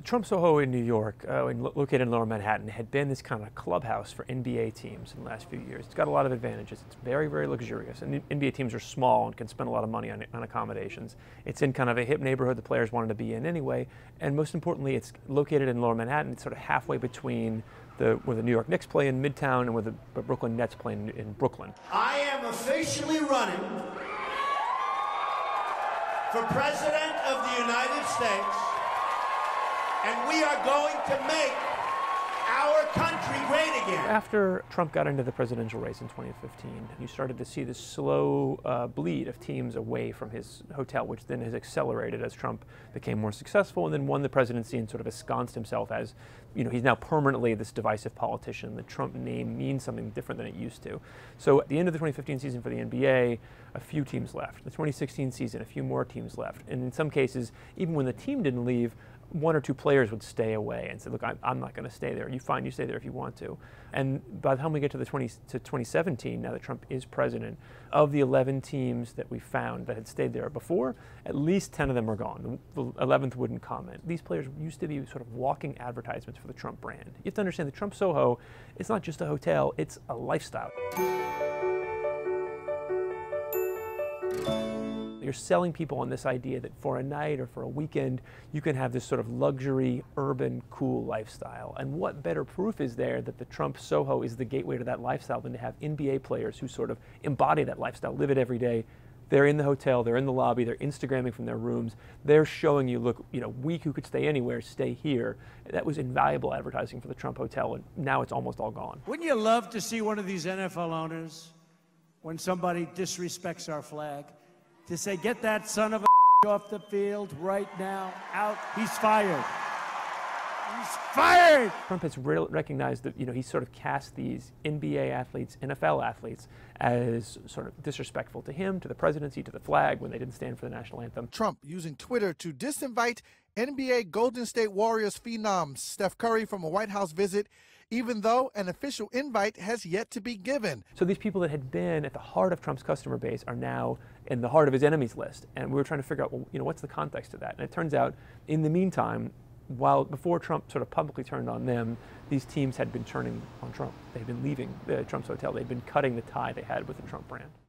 Trump Soho in New York, located in Lower Manhattan, had been this kind of clubhouse for NBA teams in the last few years. It's got a lot of advantages. It's very, very luxurious. And NBA teams are small and can spend a lot of money on accommodations. It's in kind of a hip neighborhood the players wanted to be in anyway. And most importantly, it's located in Lower Manhattan. It's sort of halfway between where the New York Knicks play in Midtown and where the Brooklyn Nets play in Brooklyn. I am officially running for President of the United States. And we are going to make our country great again. After Trump got into the presidential race in 2015, you started to see this slow bleed of teams away from his hotel, which then has accelerated as Trump became more successful and then won the presidency and sort of ensconced himself as, he's now permanently this divisive politician. The Trump name means something different than it used to. So at the end of the 2015 season for the NBA, a few teams left. The 2016 season, a few more teams left. And in some cases, even when the team didn't leave, one or two players would stay away and say, look, I'm not going to stay there. You stay there if you want to. And by the time we get to 2017, now that Trump is president, of the 11 teams that we found that had stayed there before, at least 10 of them are gone. The 11th wouldn't comment. These players used to be sort of walking advertisements for the Trump brand. You have to understand the Trump Soho, it's not just a hotel, it's a lifestyle. You're selling people on this idea that for a night or for a weekend, you can have this sort of luxury, urban, cool lifestyle. And what better proof is there that the Trump Soho is the gateway to that lifestyle than to have NBA players who sort of embody that lifestyle, live it every day. They're in the hotel, they're in the lobby, they're Instagramming from their rooms. They're showing you, look, we who could stay anywhere, stay here. That was invaluable advertising for the Trump Hotel, and now it's almost all gone. Wouldn't you love to see one of these NFL owners, when somebody disrespects our flag, to say, get that son of a off the field right now, out, he's fired. He's fired! Trump has recognized that, he sort of cast these NBA athletes, NFL athletes, as sort of disrespectful to him, to the presidency, to the flag, when they didn't stand for the national anthem. Trump using Twitter to disinvite NBA Golden State Warriors phenom Steph Curry from a White House visit, even though an official invite has yet to be given. So these people that had been at the heart of Trump's customer base are now in the heart of his enemies list. And we were trying to figure out, well, what's the context of that? And it turns out, in the meantime, before Trump sort of publicly turned on them, these teams had been turning on Trump. They had been leaving the Trump's hotel. They'd been cutting the tie they had with the Trump brand.